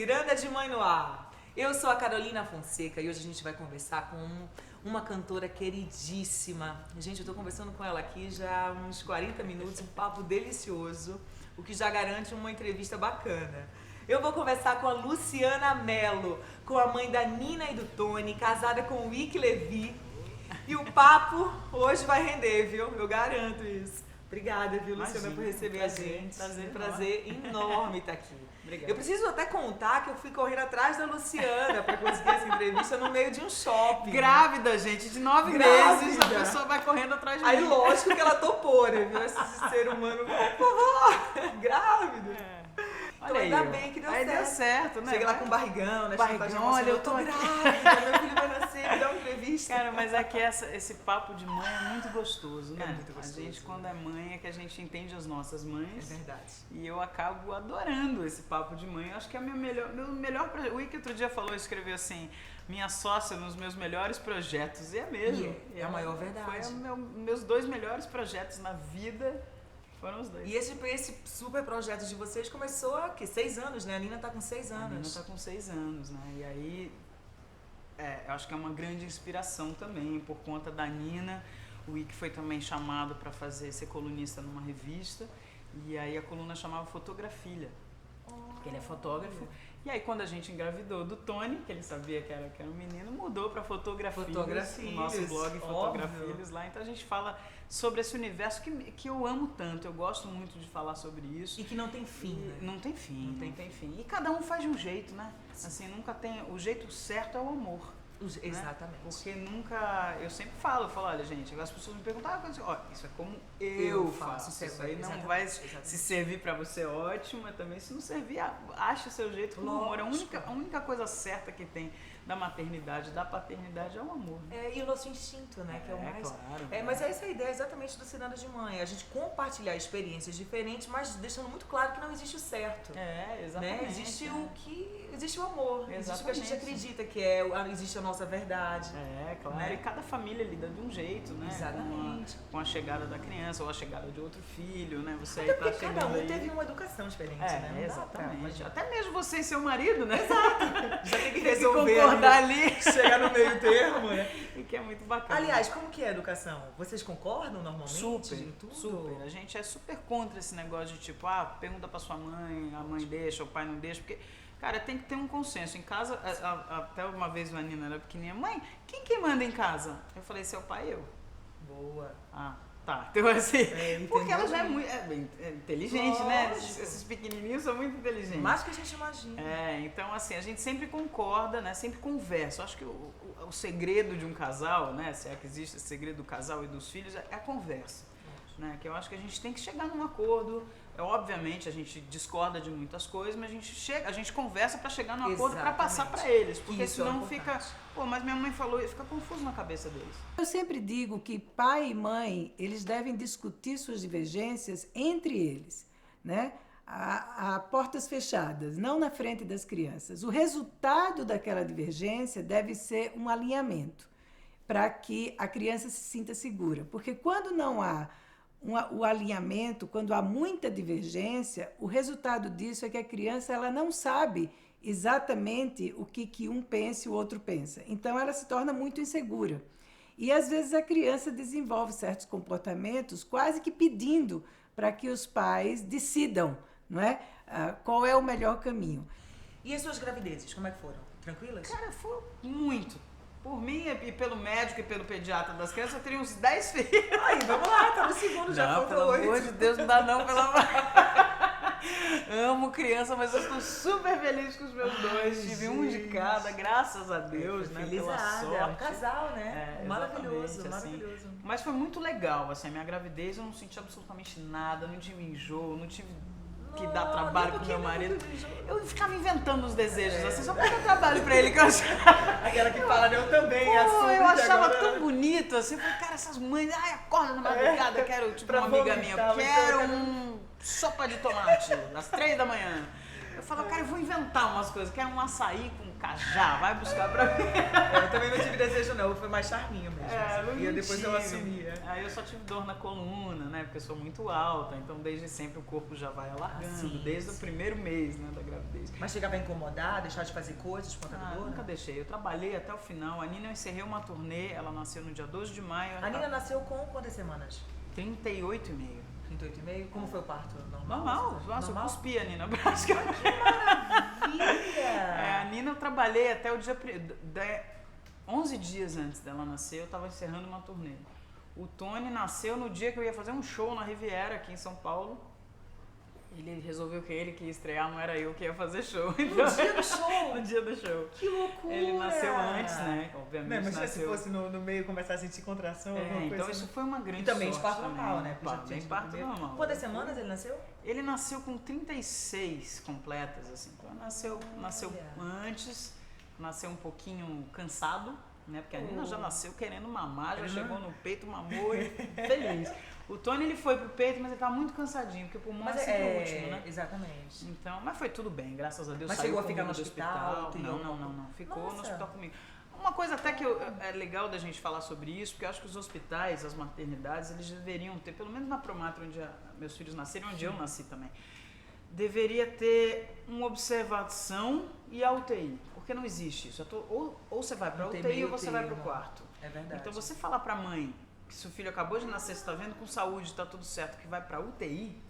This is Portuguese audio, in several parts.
Ciranda de Mãe no Ar. Eu sou a Carolina Fonseca e hoje a gente vai conversar com uma cantora queridíssima. Gente, eu tô conversando com ela aqui já há uns 40 minutos, um papo delicioso, o que já garante uma entrevista bacana. Eu vou conversar com a Luciana Mello, com a mãe da Nina e do Tony, casada com o Wick Levi. E o papo hoje vai render, viu? Eu garanto isso. Obrigada, viu, Luciana, por receber a gente. Prazer enorme estar aqui. Obrigada. Eu preciso até contar que eu fui correndo atrás da Luciana para conseguir essa entrevista no meio de um shopping. Grávida, gente, de 9 meses, a pessoa vai correndo atrás de mim. Aí, lógico que ela topou, né, viu? Esse ser humano, por favor, grávida. Olha então, aí, ainda bem que deu certo. Aí deu certo, né? Chega lá com barrigão, né? Barrigão, olha, eu tô grávida, meu filho vai nascer, me dá uma entrevista. Cara, mas é que esse papo de mãe é muito gostoso, né? É muito gostoso. A gente, quando é mãe, é que a gente entende as nossas mães. É verdade. E eu acabo adorando esse papo de mãe. Eu acho que é meu melhor o Wick outro dia falou, escreveu assim, minha sócia nos meus melhores projetos. E é mesmo. É a maior verdade. Foi meus 2 melhores projetos na vida. Foram os 2. E esse super projeto de vocês começou há 6 anos, né? A Nina tá com 6 anos. A Nina tá com 6 anos, né? E aí, eu acho que é uma grande inspiração também, por conta da Nina. O Wick foi também chamado para ser colunista numa revista. E aí a coluna chamava Fotografilha, porque ele é fotógrafo. E aí quando a gente engravidou do Tony, que ele sabia que era um menino, mudou para Fotografilhas, o nosso blog Fotografilhas lá. Então a gente fala sobre esse universo que eu amo tanto, eu gosto muito de falar sobre isso. E que não tem fim, né? Não tem fim, não tem fim. E cada um faz de um jeito, né? Assim, nunca tem... O jeito certo é o amor. Exatamente. Né? Porque nunca... Eu sempre falo, olha, gente, as pessoas me perguntam, isso é como eu faço. Isso aí não vai se servir pra você, ótimo, mas também se não servir, acha o seu jeito com amor. A única coisa certa que tem da maternidade, da paternidade é o amor. Né? E o nosso instinto, né? Que é o mais... Claro. Mas essa é a ideia exatamente do Ciranda de Mãe. A gente compartilhar experiências diferentes, mas deixando muito claro que não existe o certo. Exatamente. Né? Existe o que... Existe o amor. Exatamente. Existe o que a gente acredita que existe a nossa verdade. Claro. Né? E cada família lida de um jeito, né? Exatamente. Com a chegada da criança ou a chegada de outro filho, né? Você até aí tá chegando cada um aí. teve uma educação diferente, né? Exatamente. Até mesmo você e seu marido, né? Exato. Já tem que Tem resolver. Que concordar ali. Chegar no meio termo, né? E que é muito bacana. Aliás, como que é a educação? Vocês concordam normalmente? Super. A gente é super contra esse negócio de tipo, pergunta pra sua mãe, a mãe deixa, o pai não deixa, porque... Cara, tem que ter um consenso. Em casa, até uma vez a Nina era pequenininha, mãe, quem que manda em casa? Eu falei, seu pai e eu. Boa. Tá. Então assim, porque ela já é muito inteligente, lógico, né? Esses pequenininhos são muito inteligentes. Mais que a gente imagina. Então assim, a gente sempre concorda, né? Sempre conversa. Eu acho que o segredo de um casal, né? Se é que existe esse segredo do casal e dos filhos, é a conversa. Né? Que eu acho que a gente tem que chegar num acordo. Obviamente a gente discorda de muitas coisas, mas a gente conversa para chegar num acordo para passar para eles, porque isso senão fica, mas minha mãe falou, fica confuso na cabeça deles. Eu sempre digo que pai e mãe, eles devem discutir suas divergências entre eles, né? A portas fechadas, não na frente das crianças. O resultado daquela divergência deve ser um alinhamento para que a criança se sinta segura, porque quando não há o alinhamento, quando há muita divergência, o resultado disso é que a criança ela não sabe exatamente o que um pensa e o outro pensa. Então, ela se torna muito insegura. E, às vezes, a criança desenvolve certos comportamentos quase que pedindo para que os pais decidam, não é? Qual é o melhor caminho. E as suas gravidezes, como é que foram? Tranquilas? Cara, foi muito. Por mim e pelo médico e pelo pediatra das crianças, eu teria uns 10 filhos. Aí, vamos lá, tá no segundo, já falta 8. Pelo amor de Deus, não dá não, pelo amor. Amo criança, mas eu estou super feliz com os meus 2. Tive um de cada, graças a Deus, né? Pela sorte. É um casal, né? Maravilhoso, maravilhoso. Assim. Mas foi muito legal, assim, a minha gravidez eu não senti absolutamente nada, não tive enjoo, não tive... que dá trabalho pro meu marido. Eu ficava inventando os desejos, assim, só pra dar trabalho pra ele, que eu achava... Aquela que fala, eu também, eu achava tão bonito, assim, falei, cara, essas mães, acorda na madrugada, quero, tipo, uma amiga minha, quero sopa de tomate, às 3 da manhã. Eu falava, cara, eu vou inventar umas coisas. Quero um açaí com cajá, vai buscar pra mim. Eu também não tive desejo, não. Foi mais charminho mesmo. Assim. E depois eu assumia. Aí eu só tive dor na coluna, né? Porque eu sou muito alta. Então, desde sempre, o corpo já vai alargando. Desde o primeiro mês, né, da gravidez. Mas chegava a incomodar, deixar de fazer coisas por conta da dor? Nunca deixei. Eu trabalhei até o final. A Nina, eu encerrei uma turnê. Ela nasceu no dia 12 de maio. A Nina nasceu com quantas semanas? 38,5. 38,5? Como foi o parto? Normal. Nossa, normal? eu cuspi a Nina praticamente. Que maravilha! A Nina eu trabalhei até o dia... 11 dias antes dela nascer, eu tava encerrando uma turnê. O Tony nasceu no dia que eu ia fazer um show na Riviera, aqui em São Paulo. Ele resolveu que ele que ia estrear, não era eu que ia fazer show. Então, No dia do show? No dia do show. Que loucura! Ele nasceu antes, né? Obviamente não, mas nasceu... se fosse no meio começar a sentir contração, alguma coisa então assim. isso foi uma grande E também de sorte parto normal, né? Também parto normal. Quantas semanas ele nasceu? Ele nasceu com 36 completas, assim. Então nasceu antes, nasceu um pouquinho cansado, né? Porque a Nina já nasceu querendo mamar, já chegou no peito, mamou e feliz. O Tony, ele foi pro peito, mas ele tava muito cansadinho, porque o pulmão é sempre o último, né? Exatamente. Então, mas foi tudo bem, graças a Deus. Mas saiu chegou a ficar no do hospital? Não. Ficou Nossa. no hospital comigo. Uma coisa até que é legal da gente falar sobre isso, porque eu acho que os hospitais, as maternidades, eles deveriam ter, pelo menos na Promatra, onde meus filhos nasceram, onde eu nasci também, deveria ter uma observação e a UTI, porque não existe isso. Ou você vai para a UTI ou você vai para o quarto. É verdade. Então você falar para a mãe que seu filho acabou de nascer, você está vendo com saúde, está tudo certo, que vai para a UTI...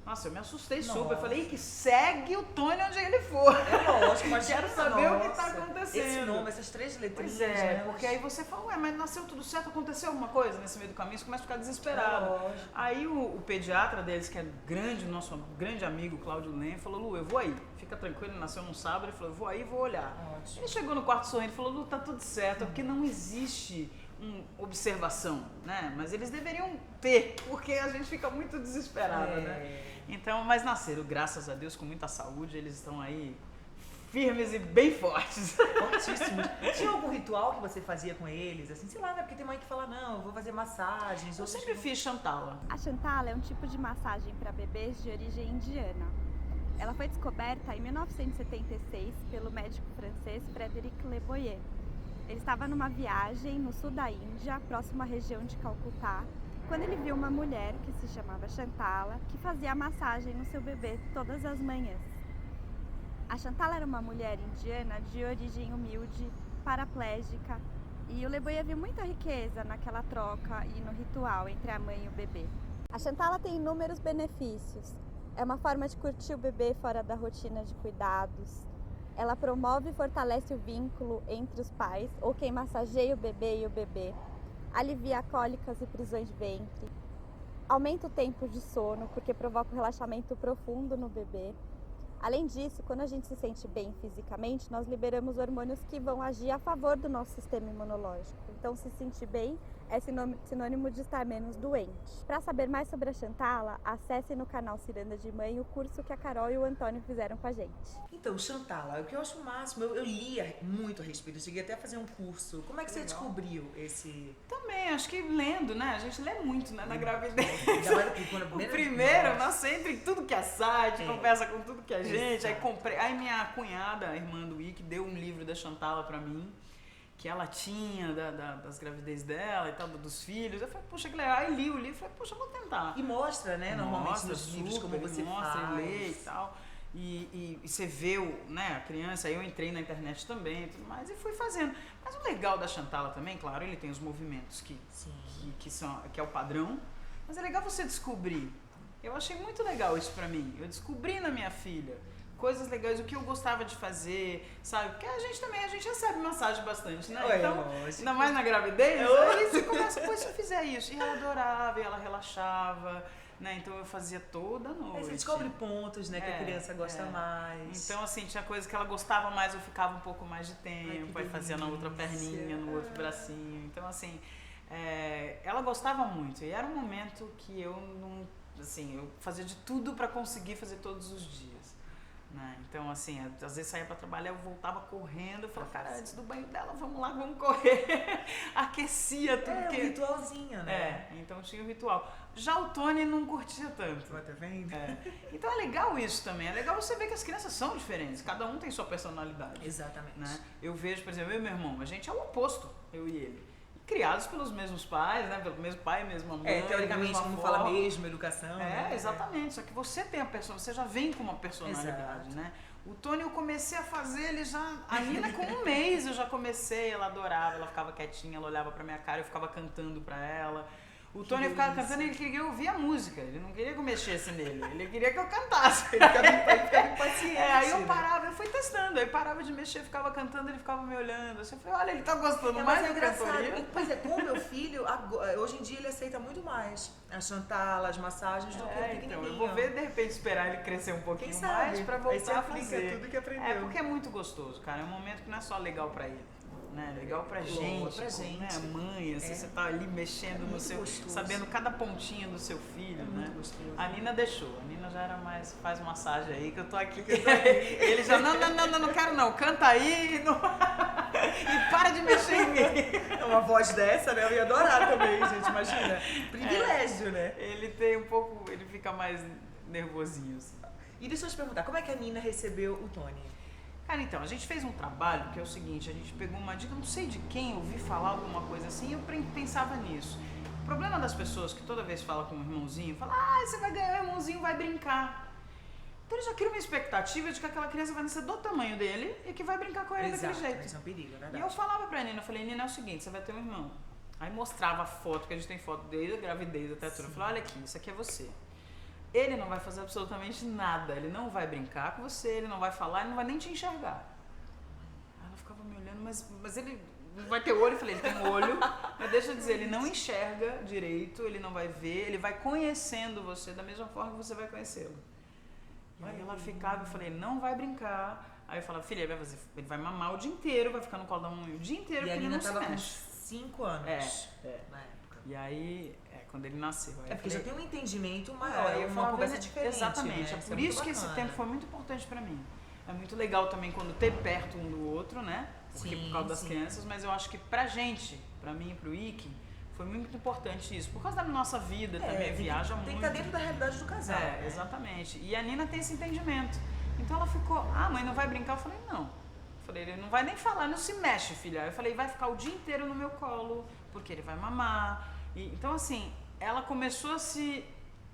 Nossa, eu me assustei super. Eu falei que segue o Tony onde ele for. É lógico, mas quero saber o que está acontecendo. Esse nome, essas 3 letrinhas. Pois é, porque aí você fala, ué, mas nasceu tudo certo, aconteceu alguma coisa nesse meio do caminho, você começa a ficar desesperado. Aí o pediatra deles, que é grande, nosso grande amigo, Cláudio Len, falou, Lu, eu vou aí. Fica tranquilo, ele nasceu num sábado, ele falou, eu vou aí e vou olhar. Ótimo. Ele chegou no quarto sorrindo e falou, Lu, tá tudo certo, porque não existe observação, né? Mas eles deveriam ter, porque a gente fica muito desesperada, né? Então, mas nasceram, graças a Deus, com muita saúde, eles estão aí firmes e bem fortes. Fortíssimos. Tinha algum ritual que você fazia com eles? Assim, sei lá, né? Porque tem mãe que fala, não, eu vou fazer massagens. Eu sempre fiz Chantala. A Chantala é um tipo de massagem para bebês de origem indiana. Ela foi descoberta em 1976 pelo médico francês Frédéric Le Boyer. Ele estava numa viagem no sul da Índia, próximo à região de Calcutá, quando ele viu uma mulher que se chamava Chantala, que fazia massagem no seu bebê todas as manhãs. A Chantala era uma mulher indiana de origem humilde, paraplégica, e o Le Boyer viu muita riqueza naquela troca e no ritual entre a mãe e o bebê. A Chantala tem inúmeros benefícios. É uma forma de curtir o bebê fora da rotina de cuidados. Ela promove e fortalece o vínculo entre os pais, ou quem massageia o bebê e o bebê. Alivia cólicas e prisões de ventre. Aumenta o tempo de sono, porque provoca um relaxamento profundo no bebê. Além disso, quando a gente se sente bem fisicamente, nós liberamos hormônios que vão agir a favor do nosso sistema imunológico. Então, se sentir bem é sinônimo de estar menos doente. Para saber mais sobre a Chantala, acesse no canal Ciranda de Mãe o curso que a Carol e o Antônio fizeram com a gente. Então, Chantala, o que eu acho o máximo, eu lia muito a respeito, eu cheguei até a fazer um curso. Como é que você descobriu esse... Também, acho que lendo, né? A gente lê muito, né? Na gravidez. O O primeiro, nós entra em tudo que é site, conversa com tudo que é gente. Aí comprei. Aí minha cunhada, a irmã do Ike, deu um livro da Chantala pra mim, que ela tinha das gravidez dela e tal, dos filhos. Eu falei, poxa, que legal. Aí li o livro e falei, poxa, eu vou tentar. E mostra, né? Normalmente nos livros como você mostra, faz. lê e tal. E você vê a criança, aí eu entrei na internet também e tudo mais, e fui fazendo. Mas o legal da Chantala também, claro, ele tem os movimentos que é o padrão, mas é legal você descobrir. Eu achei muito legal isso pra mim. Eu descobri na minha filha coisas legais, o que eu gostava de fazer, sabe? Porque a gente recebe massagem bastante, né? Então, ainda mais na gravidez, aí você começa, pô, se eu fizer isso. E ela adorava, e ela relaxava, né? Então eu fazia toda noite. Aí você descobre pontos, né, que a criança gosta mais. Então, assim, tinha coisa que ela gostava mais, eu ficava um pouco mais de tempo, aí fazia na outra perninha, no outro bracinho. Então, assim, ela gostava muito. E era um momento que eu não, assim, eu fazia de tudo pra conseguir fazer todos os dias. Né? Então, assim, às vezes saía pra trabalhar, eu voltava correndo, eu falava, cara, antes do banho dela, vamos lá, vamos correr. Aquecia tudo. Um ritualzinho, né? Então tinha o ritual. Já o Tony não curtia tanto. Tá vendo? Então é legal isso também, é legal você ver que as crianças são diferentes, cada um tem sua personalidade. Exatamente. Né? Eu vejo, por exemplo, eu e meu irmão, a gente é o oposto, eu e ele. Criados pelos mesmos pais, né? Pelo mesmo pai, mesma mãe. Teoricamente mesma não avó. fala mesmo educação. né? Exatamente. Só que você tem a pessoa, você já vem com uma personalidade, Exato. né? O Tony eu comecei a fazer, ele já. A Nina com 1 mês eu já comecei, ela adorava, ela ficava quietinha, ela olhava pra minha cara, eu ficava cantando pra ela. O Tony ficava cantando, ele queria ouvir a música, ele não queria que eu mexesse nele, ele queria que eu cantasse. Ele ficava impaciente. Aí eu né? parava, eu fui testando, aí parava de mexer, ficava cantando, ele ficava me olhando. Assim, eu falei, olha, ele tá gostando mais da cantoria. Pois é, com o meu filho, hoje em dia ele aceita muito mais a chantal, as massagens do que o pequenininho. Então, eu vou ver, de repente, esperar ele crescer um pouquinho Quem mais sabe? pra Aí você voltar a aplica fazer. tudo que aprendeu. Porque é muito gostoso, cara. É um momento que não é só legal pra ele. Né? Legal pra gente, pra gente. Né? Mãe, assim, você tá ali mexendo no seu, gostoso. sabendo cada pontinha do seu filho, né? Muito gostoso. A Nina deixou, a Nina já era mais, faz massagem aí que eu tô aqui. Ele já, não quero não, canta aí e para de mexer em mim. Uma voz dessa, né? Eu ia adorar também, gente, imagina. Privilégio, né? Ele tem um pouco, ele fica mais nervosinho, assim. E deixa eu te perguntar, como é que a Nina recebeu o Tony? Cara, então, a gente fez um trabalho que é o seguinte, a gente pegou uma dica, não sei de quem, ouvi falar alguma coisa assim, e eu pensava nisso. O problema das pessoas que toda vez fala com um irmãozinho, fala, você vai ganhar, o irmãozinho vai brincar. Então ele já cria uma expectativa de que aquela criança vai nascer do tamanho dele e que vai brincar com ele daquele jeito. Isso é um perigo, é verdade. E eu falava pra Nina, eu falei, Nina, é o seguinte, você vai ter um irmão. Aí mostrava a foto, que a gente tem foto desde a gravidez até tudo. Eu falei, olha aqui, isso aqui é você. Ele não vai fazer absolutamente nada, ele não vai brincar com você, ele não vai falar, ele não vai nem te enxergar. Aí ela ficava me olhando, mas ele não vai ter olho? Eu falei, ele tem olho, mas deixa eu dizer, ele não enxerga direito, ele não vai ver, ele vai conhecendo você da mesma forma que você vai conhecê-lo. Aí ela ficava, eu falei, ele não vai brincar. Aí eu falava, filha, ele vai mamar o dia inteiro, vai ficar no colo da mamãe o dia inteiro, porque ele não se mexe. E a Nina tava com 5 anos. Na época. E aí, quando ele nasceu. Aí porque já tem um entendimento maior, maior, uma conversa diferente. Exatamente, né? é por isso que esse tempo foi muito importante pra mim. É muito legal também quando ter perto um do outro, né? Porque por causa das crianças, mas eu acho que pra gente, pra mim e pro Ike, foi muito importante isso. Por causa da nossa vida também, viaja muito. Tem que estar dentro da realidade do casal. Né? Exatamente. E a Nina tem esse entendimento. Então ela ficou, mãe, não vai brincar? Eu falei, não. Eu falei, ele não vai nem falar, não se mexe, filha. Eu falei, vai ficar o dia inteiro no meu colo, porque ele vai mamar. Então, assim, ela começou a se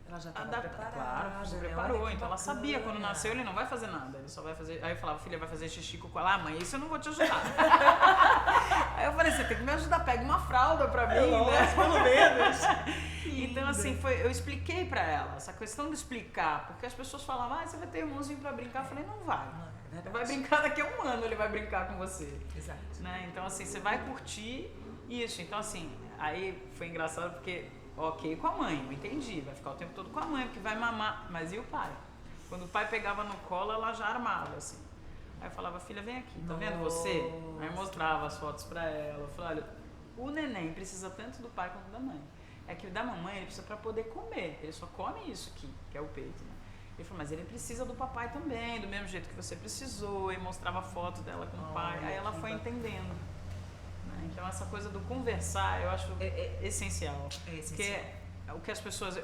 Ela já estava adaptar. preparada. Claro, se preparou. Então ela sabia, quando nasceu ele não vai fazer nada, ele só vai fazer. Aí eu falava, filha, vai fazer xixi com ela. Mãe, isso eu não vou te ajudar. Aí eu falei, você tem que me ajudar, pega uma fralda pra mim, né? Pelo menos. Então, assim, eu expliquei pra ela, essa questão de explicar, porque as pessoas falavam, você vai ter irmãozinho pra brincar. Eu falei, não vai. Ele vai brincar daqui a 1 ano, ele vai brincar com você. Exato. Né? Então, assim, você vai curtir isso. Então, assim, aí foi engraçado porque, ok com a mãe, eu entendi, vai ficar o tempo todo com a mãe, porque vai mamar. Mas e o pai? Quando o pai pegava no colo, ela já armava, assim. Aí eu falava, filha, vem aqui, tá vendo você? Aí mostrava as fotos pra ela. Eu falei, olha, o neném precisa tanto do pai quanto da mãe. É que o da mamãe, ele precisa pra poder comer. Ele só come isso aqui, que é o peito, né? Ele falou, mas ele precisa do papai também, do mesmo jeito que você precisou. E mostrava foto dela com o pai. Aí ela foi entendendo. Né? Então essa coisa do conversar, eu acho essencial. Porque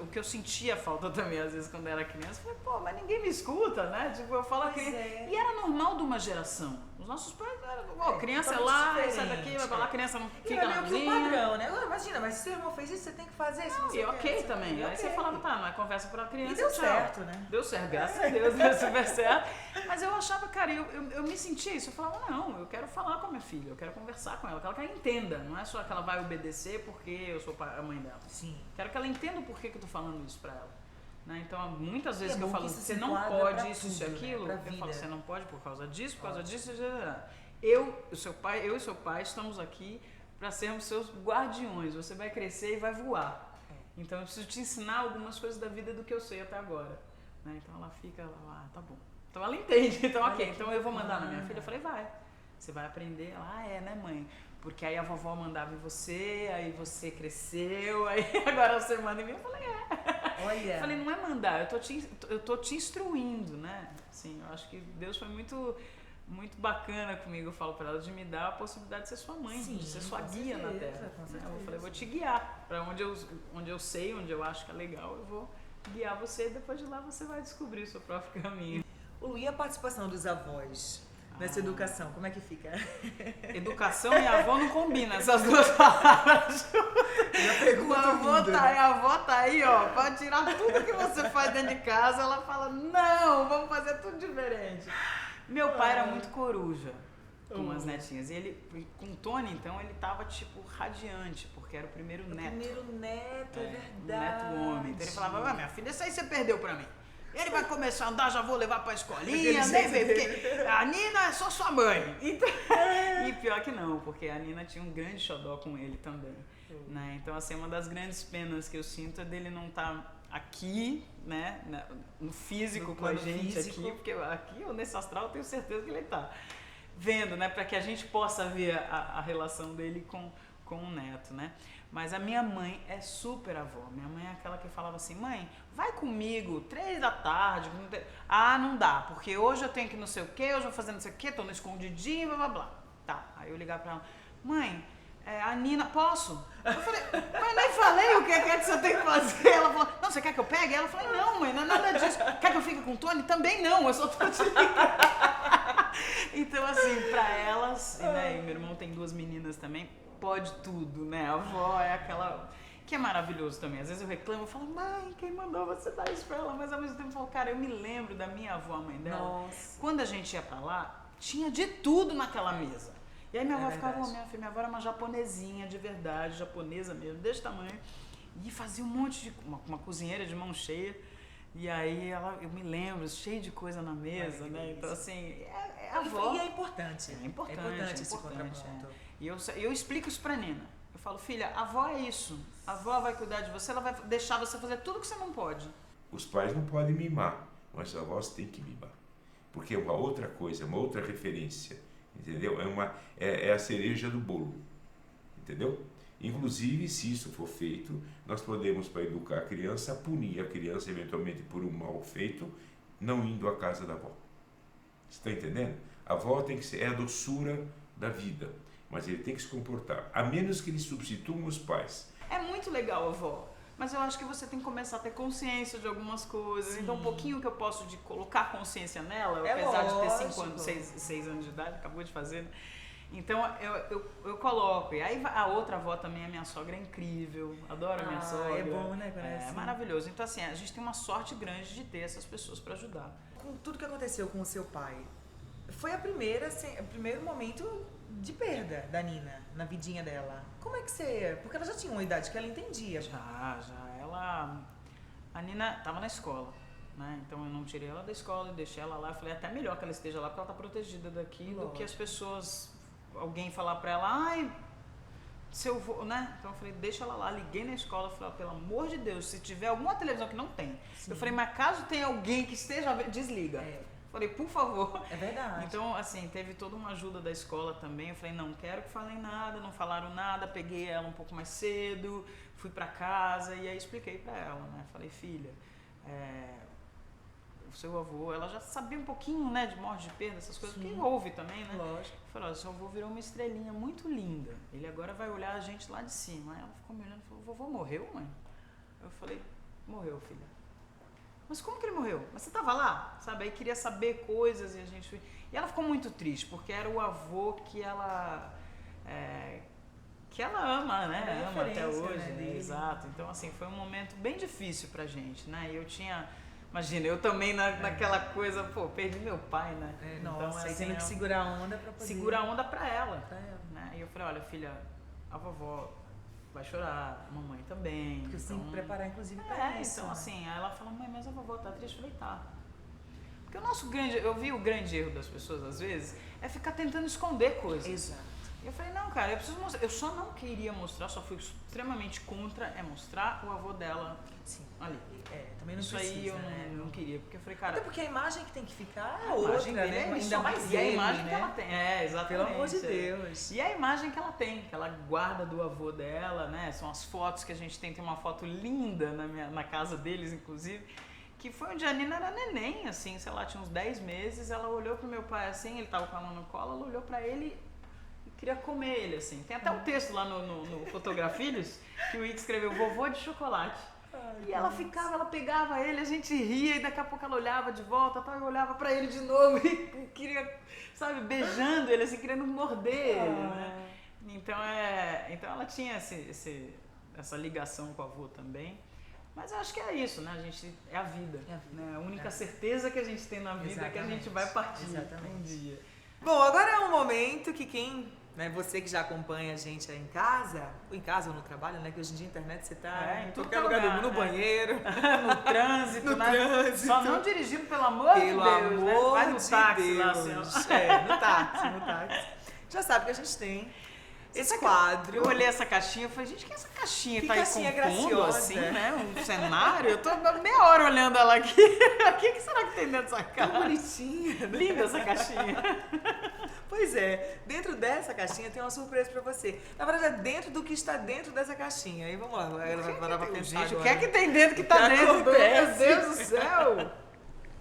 o que eu sentia falta também, às vezes, quando eu era criança, eu falei, mas ninguém me escuta, né? Tipo, eu falo que... E era normal de uma geração. Os nossos pais eram, criança é lá, sai daqui, vai pra lá, criança não fica na cozinha. E era meio que um padrão, né? Imagina, mas se seu irmão fez isso, você tem que fazer isso. E ok também. Aí você falava, mas conversa pra criança, e deu tchau. certo, né? Deu certo, graças a Deus, deu super certo. Mas eu achava, cara, eu me sentia isso. Eu falava, não, eu quero falar com a minha filha, eu quero conversar com ela, que ela entenda. Não é só que ela vai obedecer porque eu sou a mãe dela. Sim. Quero que ela entenda o porquê que eu tô falando isso pra ela. Né? Então, muitas vezes que eu falo, que você não pode isso, isso e aquilo, eu falo, você não pode por causa disso, por causa disso, eu e seu pai estamos aqui para sermos seus guardiões. Você vai crescer e vai voar. Então eu preciso te ensinar algumas coisas da vida do que eu sei até agora. Né? Então ela fica lá, tá bom. Então ela entende, então ok, então eu vou mandar na minha filha. Eu falei, vai, você vai aprender. Ela, né mãe? Porque aí a vovó mandava em você, aí você cresceu, aí agora você manda em mim. Eu falei, Olha. Eu falei, não é mandar, eu tô te instruindo, né? Assim, eu acho que Deus foi muito, muito bacana comigo, eu falo pra ela, de me dar a possibilidade de ser sua mãe, Sim, de ser sua com guia na certeza, Terra. com Né? certeza. Eu falei, vou te guiar pra onde eu sei, onde eu acho que é legal, eu vou guiar você e depois de lá você vai descobrir o seu próprio caminho. Lu, e a participação dos avós nessa educação, como é que fica? Educação e avó não combinam, essas duas palavras. Já pergunta A avó vindo, tá né? aí, a avó tá aí, ó, pode tirar tudo que você faz dentro de casa. Ela fala, não, vamos fazer tudo diferente. Meu pai era muito coruja com as netinhas. E ele, com o Tony, então, ele tava, tipo, radiante, porque era o primeiro neto. Primeiro neto, é O verdade. neto homem. Então ele falava, ah, minha filha, isso aí você perdeu pra mim. Ele vai começar a andar, já vou levar pra escolinha, nem ver, porque a Nina é só sua mãe. Então, e pior que não, porque a Nina tinha um grande xodó com ele também. Né? Então, assim, uma das grandes penas que eu sinto é dele não estar aqui, né, no físico No com a plano gente físico. aqui, porque aqui, ou nesse astral, eu tenho certeza que ele tá vendo, né, para que a gente possa ver a relação dele com o neto, né. Mas a minha mãe é super avó. Minha mãe é aquela que falava assim, mãe, vai comigo, 3 da tarde. Ah, não dá, porque hoje eu tenho que não sei o quê, hoje eu vou fazer não sei o quê, tô no escondidinho, blá blá blá. Tá, aí eu ligava pra ela, mãe, a Nina, posso? Eu falei, mas nem falei o que é que você tem que fazer. Ela falou, não, você quer que eu pegue? Ela falou, não, mãe, não é nada disso. Quer que eu fique com o Tony? Também não, eu só tô te ligando. Então, assim, pra elas, né, e meu irmão tem 2 meninas também, pode tudo, né? A avó é aquela que é maravilhoso também. Às vezes eu reclamo, eu falo, mãe, quem mandou você dar isso pra ela? Mas ao mesmo tempo eu falo, cara, eu me lembro da minha avó, a mãe dela. Nossa. Quando a gente ia pra lá, tinha de tudo naquela mesa. E aí minha avó ficava, verdade. minha filha, minha avó era uma japonesinha de verdade, japonesa mesmo, desse tamanho. E fazia um monte de... Uma cozinheira de mão cheia. E aí eu me lembro, cheio de coisa na mesa, né? Então, assim, é a avó. E é importante. É importante esse contraponto. E eu explico isso pra Nina. Eu falo, filha, a avó é isso. A avó vai cuidar de você, ela vai deixar você fazer tudo que você não pode. Os pais não podem mimar, mas os avós têm que mimar. Porque é uma outra coisa, uma outra referência. Entendeu? É a cereja do bolo. Entendeu? Inclusive, se isso for feito, nós podemos, para educar a criança, punir a criança eventualmente por um mal feito, não indo à casa da avó. Você está entendendo? A avó tem que ser, é a doçura da vida, mas ele tem que se comportar, a menos que ele substitua os pais. É muito legal, avó. Mas eu acho que você tem que começar a ter consciência de algumas coisas. Sim. Então, um pouquinho que eu posso de colocar consciência nela, apesar de ter 5 anos, 6 anos de idade, acabou de fazer, né? Então, eu coloco. E aí, a outra avó também, a minha sogra, é incrível. Adoro a minha sogra. É bom, né? É maravilhoso. Então, assim, a gente tem uma sorte grande de ter essas pessoas para ajudar. Com tudo que aconteceu com o seu pai, foi o primeiro momento de perda da Nina na vidinha dela. Como é que você... Porque ela já tinha uma idade que ela entendia. Já. A Nina estava na escola. Né? Então eu não tirei ela da escola e deixei ela lá. Eu falei, até melhor que ela esteja lá, porque ela está protegida daqui. Lógico. Do que as pessoas, alguém falar pra ela, ai, se eu vou, né? Então eu falei, deixa ela lá. Liguei na escola, falei, pelo amor de Deus, se tiver alguma televisão que não tem. Sim. Eu falei, mas caso tenha alguém que esteja, desliga. Falei, por favor. É verdade. Então, assim, teve toda uma ajuda da escola também. Eu falei, não quero que falem nada, não falaram nada. Peguei ela um pouco mais cedo, fui pra casa e aí expliquei pra ela, né? Falei, filha, o seu avô, ela já sabia um pouquinho, né, de morte de perda, essas coisas, que houve também, né? Lógico. Falou, o seu avô virou uma estrelinha muito linda. Ele agora vai olhar a gente lá de cima. Aí ela ficou me olhando e falou, vovô morreu, mãe? Eu falei, morreu, filha. Mas como que ele morreu? Mas você tava lá? Sabe? Aí queria saber coisas e a gente... E ela ficou muito triste, porque era o avô que ela ama, né? Ama até hoje, né? Exato. Então, assim, foi um momento bem difícil pra gente, né? E eu tinha... Imagina, eu também naquela coisa, pô, perdi meu pai, né? Nossa, então, aí assim, tendo que segurar a onda pra poder... Segurar a onda pra ela. Né? E eu falei, olha, filha, a vovó vai chorar, a mamãe também. Porque você então, tem que preparar, inclusive, pra isso. Então, né? assim, aí ela falou, mãe, mas a vovó tá triste. Eu falei, tá. Porque eu vi o grande erro das pessoas, às vezes, é ficar tentando esconder coisas. Exato. E eu falei, não, cara, eu preciso mostrar. Eu só não queria mostrar, só fui extremamente contra mostrar o avô dela Sim. ali. Também não Isso precisa, aí eu né? não queria, porque eu falei, cara... Até porque a imagem que tem que ficar é a outra, imagem dele né? é Ainda só mais e a ele, imagem né? que ela tem. Exatamente. Pelo amor de Deus. E a imagem que ela tem, que ela guarda do avô dela, né? São as fotos que a gente tem uma foto linda na casa deles, inclusive, que foi onde a Nina era neném, assim, sei lá, tinha uns 10 meses, ela olhou pro meu pai assim, ele tava com ela no colo, ela olhou pra ele e queria comer ele, assim. Tem até um texto lá no Fotografilhos que o Ike escreveu, vovô de chocolate. E ela ficava, ela pegava ele, a gente ria, e daqui a pouco ela olhava de volta, tal, eu olhava pra ele de novo e queria, sabe, beijando ele, assim, querendo morder ele, né? Então ela tinha essa ligação com o avô também. Mas eu acho que é isso, né? É a vida. Né? A única certeza que a gente tem na vida é que a gente vai partir um dia. Bom, agora é um momento que você que já acompanha a gente aí em casa ou no trabalho, né? Que hoje em dia a internet você tá em qualquer lugar do mundo, no banheiro, no trânsito, no trânsito. Só não dirigindo, pelo amor de Deus, né? Vai no táxi lá, assim, no táxi. Já sabe que a gente tem esse quadro. Eu olhei essa caixinha e falei, gente, que essa caixinha que tá caixinha aí compondo, graciosa, assim, né? Um cenário. Eu tô meia hora olhando ela aqui. O que será que tem dentro dessa caixa? Tão bonitinha. Né? Linda essa caixinha. Pois é, dentro dessa caixinha tem uma surpresa pra você. Na verdade, é dentro do que está dentro dessa caixinha. Aí vamos lá, ela vai parar pra pensar Gente, agora. o que é que tem dentro que tá dentro? Meu Deus do céu!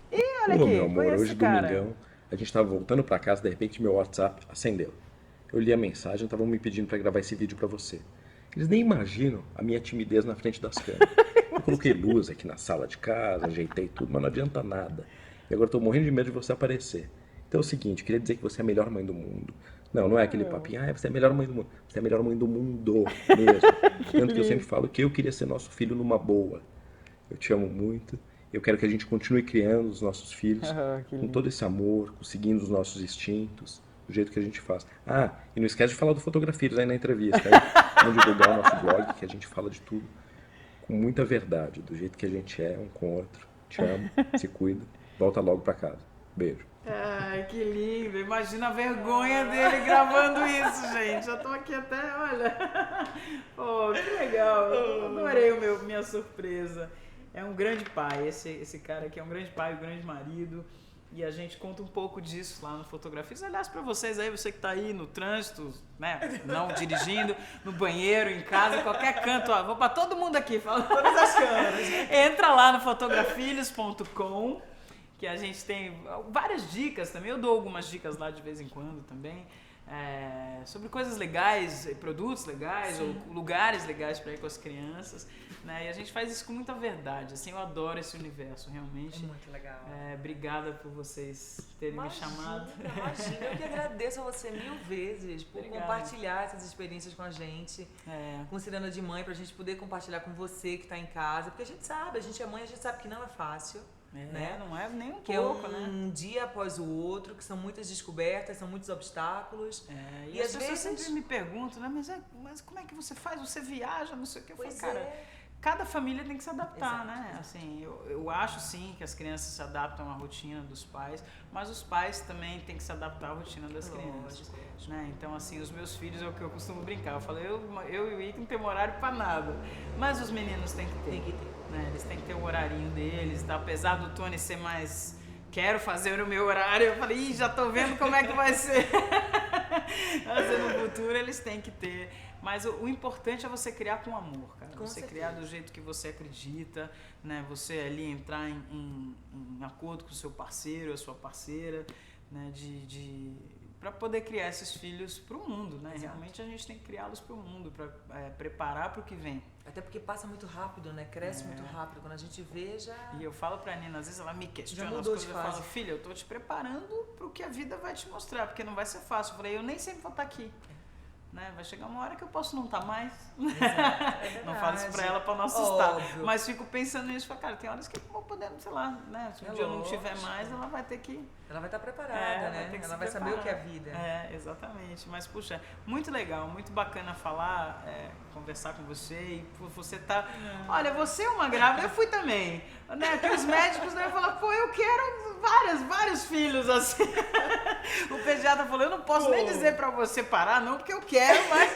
Ih, olha aqui, meu amor, hoje cara. domingão, a gente tava voltando pra casa, de repente meu WhatsApp acendeu. Eu li a mensagem, estavam me pedindo pra gravar esse vídeo pra você. Eles nem imaginam a minha timidez na frente das câmeras. Eu coloquei luz aqui na sala de casa, ajeitei tudo, mas não adianta nada. E agora eu tô morrendo de medo de você aparecer. Então é o seguinte, eu queria dizer que você é a melhor mãe do mundo. Não é aquele papinho, você é a melhor mãe do mundo. Você é a melhor mãe do mundo mesmo. Tanto que eu sempre falo que eu queria ser nosso filho numa boa. Eu te amo muito. Eu quero que a gente continue criando os nossos filhos com todo esse amor, seguindo os nossos instintos, do jeito que a gente faz. E não esquece de falar do Fotografilhos aí na entrevista. Vamos divulgar o nosso blog, que a gente fala de tudo com muita verdade, do jeito que a gente é, um com o outro. Te amo, se cuida, volta logo pra casa. Beijo. Ai, que lindo. Imagina a vergonha dele gravando isso, gente. Eu tô aqui até, olha. Oh, que legal. Eu adorei minha surpresa. É um grande pai, esse cara aqui é um grande pai, um grande marido. E a gente conta um pouco disso lá no Fotografias. Aliás, pra vocês aí, você que tá aí no trânsito, né, não dirigindo, no banheiro, em casa, em qualquer canto, ó, vou pra todo mundo aqui, fala todas as câmeras. Entra lá no fotografilhos.com, que a gente tem várias dicas também, eu dou algumas dicas lá de vez em quando também, sobre coisas legais, produtos legais, ou lugares legais para ir com as crianças, né? E a gente faz isso com muita verdade, assim, eu adoro esse universo, realmente. É muito legal. Obrigada por vocês terem me chamado. Imagina, eu que agradeço a você 1000 vezes por Obrigada. compartilhar essas experiências com a gente, com Ciranda de Mãe, pra gente poder compartilhar com você que tá em casa, porque a gente sabe, a gente é mãe, a gente sabe que não é fácil. Né? Não é nem um que pouco, é um dia após o outro, que são muitas descobertas, são muitos obstáculos. E as pessoas sempre me perguntam, né? Mas como é que você faz? Você viaja, não sei o que. Eu falo, cara, cada família tem que se adaptar, né? Assim, eu acho sim que as crianças se adaptam à rotina dos pais, mas os pais também têm que se adaptar à rotina das crianças. Né? Então, assim, os meus filhos é o que eu costumo brincar. Eu falo, eu e o Ike não temos horário pra nada, mas os meninos têm que ter. Né? Eles têm que ter o horarinho deles, tá? Apesar do Tony ser mais... Quero fazer o meu horário. Eu falei, já tô vendo como é que vai ser. Mas no futuro eles têm que ter. Mas o importante é você criar com amor, cara. Com você certeza. criar do jeito que você acredita, né? Você ali entrar em acordo com o seu parceiro, a sua parceira, né? Para poder criar esses filhos para o mundo, né? Exato. Realmente a gente tem que criá-los para o mundo, para preparar para o que vem. Até porque passa muito rápido, né? Cresce muito rápido. Quando a gente vê, já... E eu falo pra Nina, às vezes ela me questiona Já as mudou coisas, de eu falo, fase. filha, eu tô te preparando pro que a vida vai te mostrar, porque não vai ser fácil. Eu falei, eu nem sempre vou estar aqui. Né? Vai chegar uma hora que eu posso não estar mais. É Não falo isso pra ela pra não assustar. Óbvio. Mas fico pensando nisso, falo, cara, tem horas que eu vou poder, sei lá, né? Se um dia eu não tiver lógico. mais, ela vai ter que... Ela vai estar preparada, vai ter né? que Ela se vai saber o que é a preparar. vida. Exatamente. Mas, puxa, muito legal, muito bacana falar, conversar com você e você tá... Olha, você é uma grávida, eu fui também, né? Que os médicos devem falar, pô, eu quero vários filhos assim. O pediatra falou, eu não posso nem dizer pra você parar, não, porque eu quero, mas...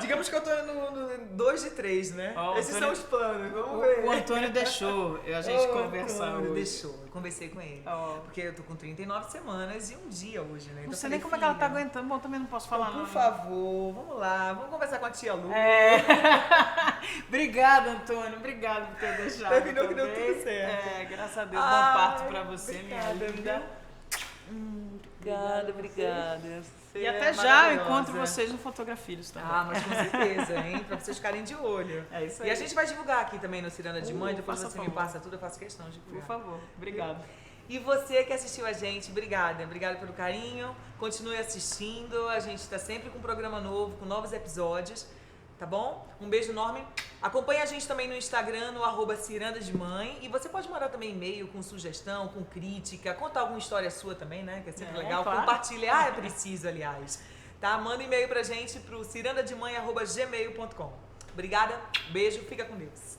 Digamos que eu tô no 2 de 3, né? Ó, o Esses Antônio- são os planos, vamos ver. O Antônio deixou a gente Ô, conversar Antônio hoje. deixou, eu conversei com ele. Ó. Porque eu tô com 39 semanas e um dia hoje, né? Então Não eu sei falei, nem como é que ela tá filha, aguentando, bom, também não posso falar Por não. favor, vamos lá, vamos conversar com a tia Lu. Obrigada, Antônio, obrigado por ter deixado. Terminou que deu também. tudo certo. Graças a Deus, bom Ai, parto pra você, obrigada, minha linda. Obrigada. Você E é até já eu maravilhosa. encontro vocês no Fotografilhos também. Ah, mas com certeza, hein? Pra vocês ficarem de olho. É isso E a aí. gente vai divulgar aqui também no Ciranda de Mãe, depois faça você me favor. passa tudo, eu faço questão de Por divulgar. favor, obrigado. E você que assistiu a gente, obrigada. Obrigada pelo carinho. Continue assistindo. A gente está sempre com um programa novo, com novos episódios. Tá bom? Um beijo enorme. Acompanhe a gente também no Instagram, no @cirandademãe. E você pode mandar também e-mail com sugestão, com crítica, contar alguma história sua também, né? Que é sempre legal. Claro. Compartilhar é preciso, aliás. Tá? Manda e-mail pra gente pro cirandademãe@gmail.com. Obrigada, beijo, fica com Deus.